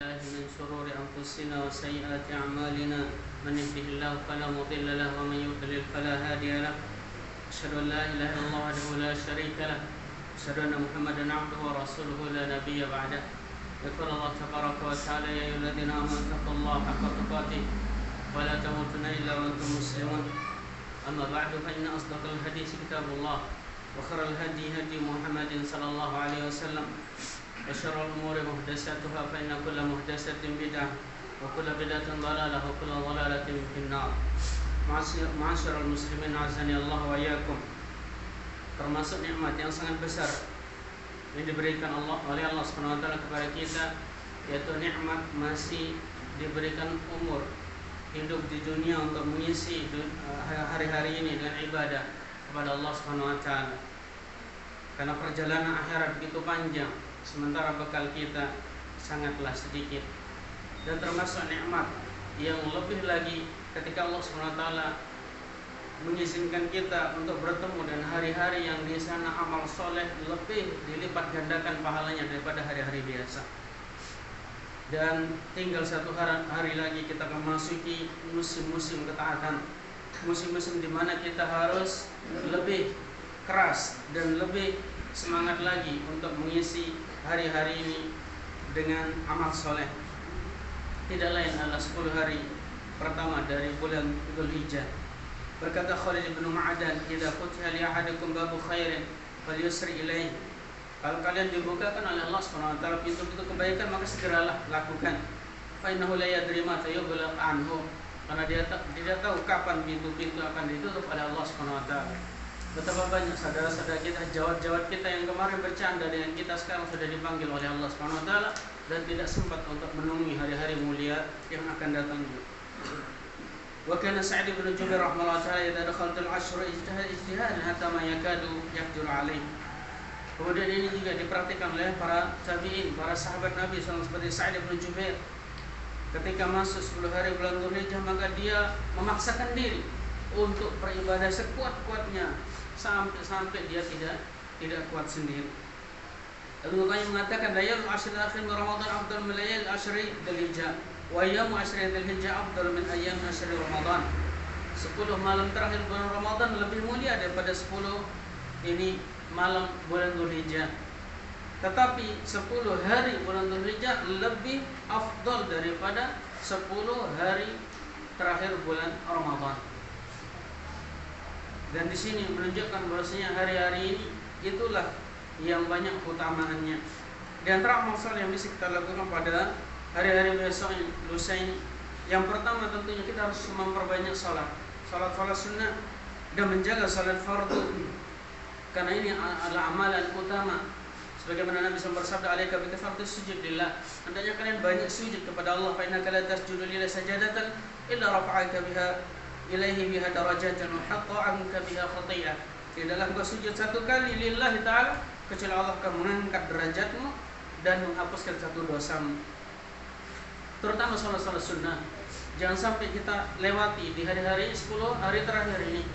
من شرور أنفسنا وسيئات أعمالنا من يهده الله فلا مضل له ومن يضلل فلا هادي له أشهد أن لا إله إلا الله وحده لا شريك له أشهد أن محمدا عبده ورسوله لا نبي بعده يقول الله تبارك وتعالى يا أيها الذين آمنوا اتقوا الله حق تقاته ولا تموتن إلا وأنتم مسلمون أما بعد فإن أصدق الحديث كتاب الله وخير الهدي هدي محمد صلى الله عليه وسلم وشر الأمور محدثاتها فإن كل محدثة بدعة وكل بدعة ضلالة وكل ضلالة في النار. Ma'asyiral muslimin azani Allah wa iyyakum. Termasuk nikmat yang sangat besar yang diberikan oleh Allah Subhanahu wa taala kepada kita, yaitu nikmat masih diberikan umur hidup di dunia untuk mengisi hari-hari ini dengan ibadah kepada Allah Subhanahu wa taala. Karena perjalanan akhirat begitu panjang, sementara bekal kita sangatlah sedikit. Dan termasuk nikmat yang lebih lagi ketika Allah SWT mengizinkan kita untuk bertemu dan hari-hari yang di sana amal soleh lebih dilipat gandakan pahalanya daripada hari-hari biasa. Dan tinggal satu hari lagi kita akan memasuki musim-musim ketaatan, musim-musim di mana kita harus lebih keras dan lebih semangat lagi untuk mengisi hari-hari ini dengan amal soleh. Tidak lain adalah 10 hari pertama dari bulan Dzulhijjah. Berkata Khalid bin Ma'adan, "Idza futiha li ahadikum babu khairin falyusri ilaih." Kalau kalian dibukakan oleh Allah Subhanahu wa taala pintu-pintu kebaikan, maka segeralah lakukan. Fa innahu la yadri ma yughlaq anhu. Karena dia tidak tahu kapan pintu-pintu akan ditutup oleh Allah Subhanahu wa taala. Betapa banyak saudara-saudara kita, jawab-jawab kita yang kemarin bercanda dengan kita sekarang sudah dipanggil oleh Allah Subhanahu wa taala dan tidak sempat untuk menunggu hari-hari mulia yang akan datang. Wa kana Sa'id bin Jubair rahimahullah taala idza dakhalal ashr ijtihad hatta ma yakadu yaqdiru alaih. Kemudian ini juga diperhatikan oleh para tabi'in, para sahabat Nabi SAW seperti Sa'id bin Jubair. Ketika masuk 10 hari bulan Dzulhijjah, maka dia memaksakan diri untuk beribadah sekuat-kuatnya sampai dia tidak kuat sendiri. Lalu makanya mengatakan layalul ashril akhir min Ramadan afdal min layalil ashri Dzulhijjah wa ayyamu ashri Dzulhijjah afdal min ayyam ashri Ramadan. 10 malam terakhir bulan Ramadan lebih mulia daripada 10 ini malam bulan Dzulhijjah. Tetapi 10 hari bulan Dzulhijjah lebih afdal daripada 10 hari terakhir bulan Ramadan. Dan di sini menunjukkan bahwasanya hari-hari ini itulah yang banyak keutamaannya. Di antara amal saleh yang bisa kita lakukan pada hari-hari besok ini, lusa ini, yang pertama tentunya kita harus memperbanyak salat sunnah dan menjaga salat fardu. Karena ini adalah amalan utama. Sebagaimana Nabi SAW bersabda, "Alaika bi kathratis sujud lillah." Hendaknya kalian banyak sujud kepada Allah. Fa innaka la tasjudu lillahi sajadatan illa rafa'aka biha ilaihi biha darajatan wa hatta anka biha khatiyah. Tidaklah engkau sujud satu kali lillahi ta'ala kecuali Allah akan mengangkat derajatmu dan menghapuskan satu dosamu. Terutama salat sunnah. Jangan sampai kita lewati di hari-hari 10 hari terakhir ini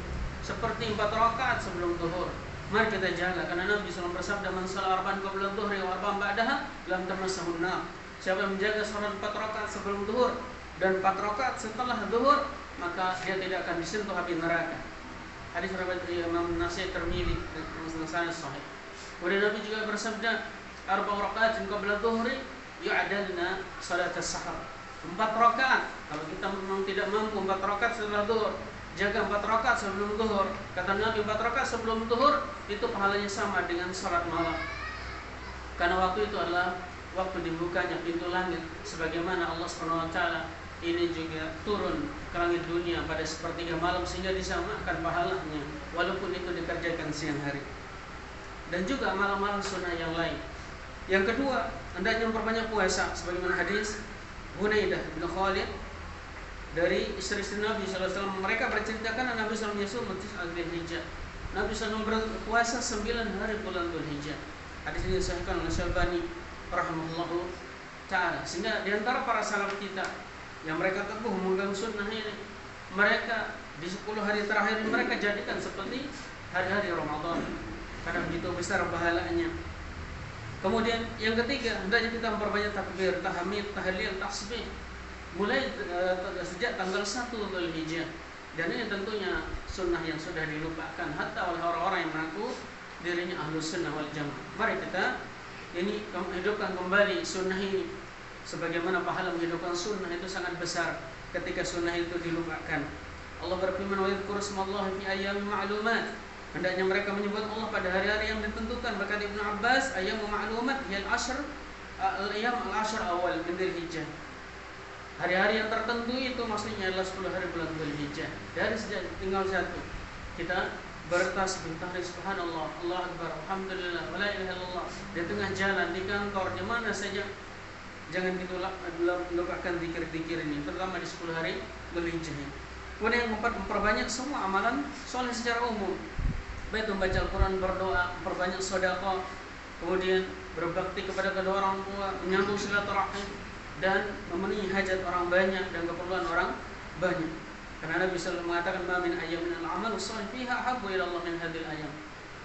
seperti 4 rakaat sebelum zuhur. Mari kita jaga, karena Nabi SAW bersabda, "Man shalla arba'an qabla dhuhri wa arba'an ba'daha lam tamassahu an-nar." Siapa yang menjaga salat 4 rakaat sebelum zuhur dan 4 rakaat setelah zuhur, maka dia tidak akan disentuh api neraka. Hadis riwayat Imam Nasai Tirmidzi dengan sanad sahih. Kemudian Nabi juga bersabda, "Arba'u raka'atin qabla dhuhri yu'adalna salat as-sahar." 4 rakaat. Kalau kita memang tidak mampu 4 rakaat setelah zuhur, jaga 4 rakaat sebelum zuhur. Kata Nabi, 4 rakaat sebelum zuhur itu pahalanya sama dengan salat malam. Karena waktu itu adalah waktu dibukanya pintu langit, sebagaimana Allah Subhanahu wa taala ini juga turun ke langit dunia pada sepertiga malam sehingga disamakan pahalanya walaupun itu dikerjakan siang hari. Dan juga malam-malam sunnah yang lain. Yang kedua, hendaknya memperbanyak puasa sebagaimana hadis Hunaidah bin Khalid dari istri-istri Nabi SAW. Mereka berceritakan Nabi SAW yasum Dzulhijjah. Nabi SAW berpuasa 9 hari bulan Dzulhijjah. Hadis ini disahihkan oleh Syalbani rahimahullahu taala. Sehingga di antara para salaf kita yang mereka teguh memegang sunnah ini, mereka di 10 hari terakhir mereka jadikan seperti hari-hari Ramadan, karena begitu besar pahalanya. Kemudian yang ketiga, hendaknya kita memperbanyak takbir, tahmid, tahlil, tasbih mulai sejak tanggal 1 Dzulhijjah. Dan ini tentunya sunnah yang sudah dilupakan hatta oleh orang-orang yang mengaku dirinya ahlus sunnah wal jamaah. Mari kita ini hidupkan kembali sunnah ini, sebagaimana pahala menghidupkan sunnah itu sangat besar ketika sunnah itu dilupakan. Allah berfirman, wa yadhkuru smallahi fi ayyamin ma'lumat. Hendaknya mereka menyebut Allah pada hari-hari yang ditentukan. Berkata Ibnu Abbas, ayyamu ma'lumat hiya al-ayyam al-ashr awal min Dzulhijjah. Hari-hari yang tertentu itu maksudnya adalah 10 hari bulan Dzulhijjah. Dari sejak tinggal satu kita bertasbih, tahlil, subhanallah, Allah akbar, alhamdulillah, wala ilaha illallah, di tengah jalan, di kantor, di mana saja. Jangan kita lupakan zikir-zikir ini, terutama di 10 hari Dzulhijjah. Kemudian yang keempat, memperbanyak semua amalan soleh secara umum. Baik membaca Al-Quran, berdoa, memperbanyak sedekah, kemudian berbakti kepada kedua orang tua, menyambung silaturahim, dan memenuhi hajat orang banyak dan keperluan orang banyak. Karena Nabi SAW mengatakan, "Ma min ayyamin al-amal shalih fiha habbu ila Allah min hadhil ayyam."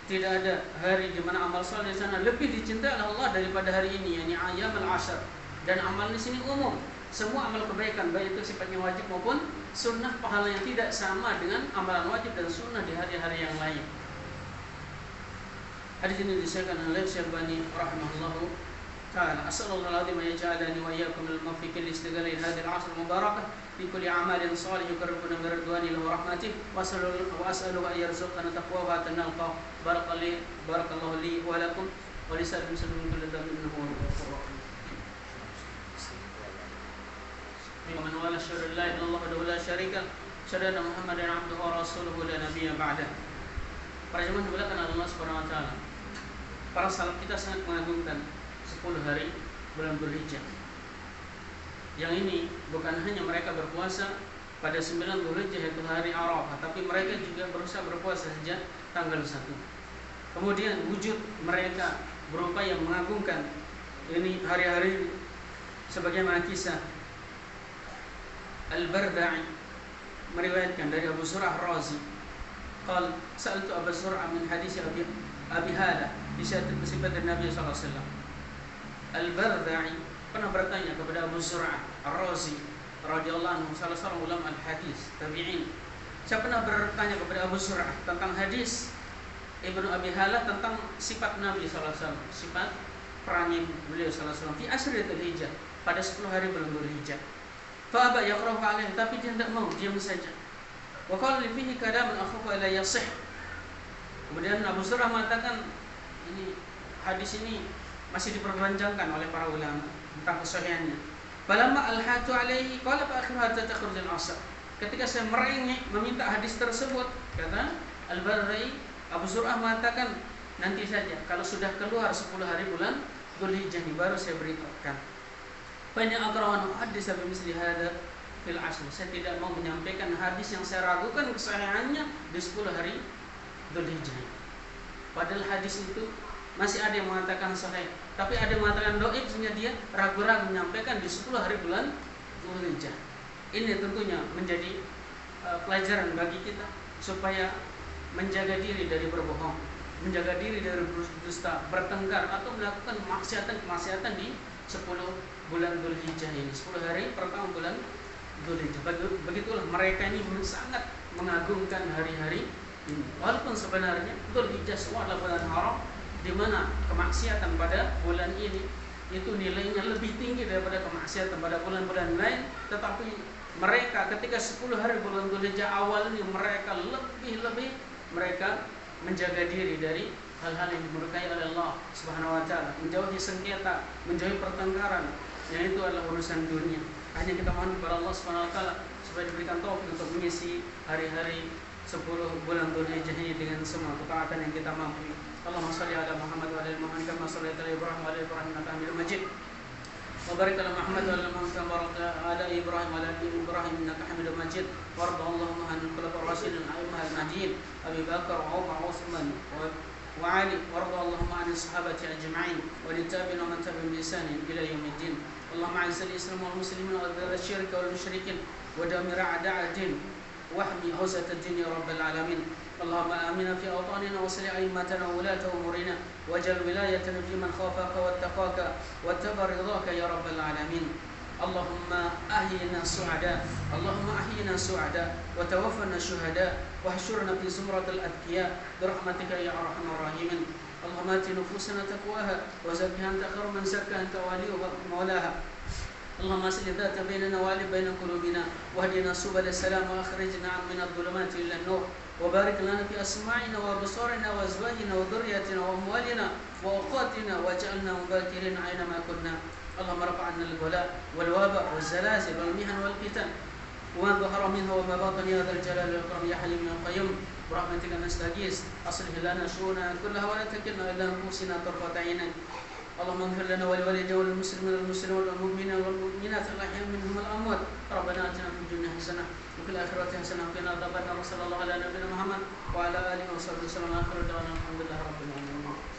Tidak ada hari di mana amal saleh di sana lebih dicintai oleh Allah daripada hari ini, yakni ayyam al-ashr. Dan amal di sini umum. Semua amal kebaikan, baik itu sifatnya wajib maupun sunnah, pahalanya tidak sama dengan amalan wajib dan sunnah di hari-hari yang lain. Hadis ini disahkan oleh Syekh rahimahullahu ta'ala. As'alullah al-azim an yaj'alani wa iyyakum minal muwaffiqin li istighali hadhihi al-'ashr al-mubarakah bi kulli a'malin salih yuqarribuna min ridwanihi wa rahmatihi wa as'aluhu an yarzuqana taqwahu wa tanalqa. Barakallahu li wa lakum wa li sa'iril muslimin kulli dhanbin innahu huwal ghafurur rahim. Man wala syarra la ilaha illallah wa la syarika lahu, syahada Muhammadan 'abduhu wa rasuluhu la nabiyya ba'dah. Para jemaah dimuliakan Allah Subhanahu wa taala. Para salaf kita sangat mengagungkan 10 hari bulan Dzulhijjah. Yang ini bukan hanya mereka berpuasa pada 9 Dzulhijjah yaitu hari Arafah, tapi mereka juga berusaha berpuasa sejak tanggal 1. Kemudian wujud mereka berupaya mengagungkan ini hari-hari sebagaimana kisah Al-Barda'i meriwayatkan dari Abu Zur'ah Ar-Razi. Qal sa'altu Abu Zur'ah min hadis Abi Halah di sifat Nabi sallallahu alaihi wasallam. Al-Barda'i pernah bertanya kepada Abu Zur'ah Ar-Razi radhiyallahu anhu, salah seorang ulama al-hadis tabi'in. Saya pernah bertanya kepada Abu Zur'ah tentang hadis Ibnu Abi Halah tentang sifat Nabi sallallahu alaihi wasallam, sifat perangai beliau sallallahu alaihi wasallam fi ashri Dzulhijjah, pada 10 hari bulan Dzulhijjah. Fa aba yaqra'u alaih, tapi dia tidak mau, diam saja. Wa qala li fihi kalaman akhafu la yasih. Kemudian Abu Zur'ah mengatakan, ini hadis ini masih diperbincangkan oleh para ulama tentang kesahihannya. Falamma alhatu alaihi qala fa akhiru hatta takhruj al-'asr. Ketika saya merengek meminta hadis tersebut, kata Al-Barda'i, Abu Zur'ah mengatakan, nanti saja kalau sudah keluar 10 hari bulan Dzulhijjah baru saya beritahukan. Banyak akrawan hadis sampai misli hada fil ashr. Saya tidak mau menyampaikan hadis yang saya ragukan kesahihannya di 10 hari Dzulhijjah. Padahal hadis itu masih ada yang mengatakan sahih, tapi ada yang mengatakan dhaif sehingga dia ragu-ragu menyampaikan di 10 hari bulan Dzulhijjah. Ini tentunya menjadi pelajaran bagi kita supaya menjaga diri dari berbohong, menjaga diri dari berdusta, bertengkar atau melakukan kemaksiatan di 10 bulan Dzulhijjah ini, 10 hari pertama bulan Dzulhijjah. Begitulah mereka ini sangat mengagungkan hari-hari ini. Walaupun sebenarnya Dzulhijjah semua adalah bulan haram, di mana kemaksiatan pada bulan ini itu nilainya lebih tinggi daripada kemaksiatan pada bulan-bulan lain. Tetapi mereka ketika 10 hari bulan Dzulhijjah awal ini mereka lebih mereka menjaga diri dari hal-hal yang dimurkai oleh Allah Subhanahu wa taala, menjauhi sengketa, menjauhi pertengkaran, yang itu adalah urusan dunia. Hanya kita mohon kepada Allah Subhanahu wa taala supaya diberikan taufik untuk mengisi hari-hari 10 bulan Dzulhijjah ini dengan semua ketaatan yang kita mampu. Allahumma shalli ala Muhammad wa ala Muhammad kama shallaita ala Ibrahim wa ala Ibrahim innaka Hamidum Majid. Wa barik ala Muhammad wa ala Muhammad kama barakta ala Ibrahim wa ala Ibrahim innaka Hamidum Majid. Warḍa Allahumma 'anil khulafa'ir rasyidin al-a'immah al-mahdiyyin Abi Bakar wa Umar wa Utsman wa Ali. Warḍa Allahumma 'anil sahabati ajma'in wa litabi'in wa man tabi'ahum bi ihsan ila yaumiddin. اللهم اعز الاسلام والمسلمين واذل الشرك والمشركين ودمر اعداء الدين واحمي حوزة الدين يا رب العالمين. اللهم آمنا في أوطاننا وصل أئمتنا وولاة أمورنا واجعل ولايتنا في من خافك واتقاك واتبع رضاك يا رب العالمين. اللهم أحينا سعداء، اللهم أحينا سعداء وتوفنا شهداء واحشرنا في زمرة الأتقياء برحمتك يا أرحم الراحمين. اللهم آت نفوسنا تقواها وزكها أنت خير من زكاها أنت وليها مولاها. اللهم اصلح ذات بيننا والف بين قلوبنا واهدنا سبل السلام واخرجنا من الظلمات الى النور وبارك لنا في اسماعنا وابصارنا وازواجنا وذرياتنا واموالنا واوقاتنا واجعلنا مباركين اينما كنا. اللهم ارفع عنا البلاء والوباء والزلازل والمحن والفتن وما ظهر منها وما بطن يا ذا الجلال والاكرام يا حي يا قيوم برحمتك نستغيث. اصلح لنا شؤوننا كلها ولا تكلنا الى انفسنا طرفة عين. اللهم اغفر لنا ولوالدينا والمسلمين والمسلمات والمؤمنين والمؤمنات الاحياء منهم والاموات. ربنا اتنا في الدنيا حسنه وفي الاخره حسنه وقنا عذاب النار. صلى الله على نبينا محمد وعلى اله وصحبه وسلم. اخر دعوانا الحمد لله رب العالمين.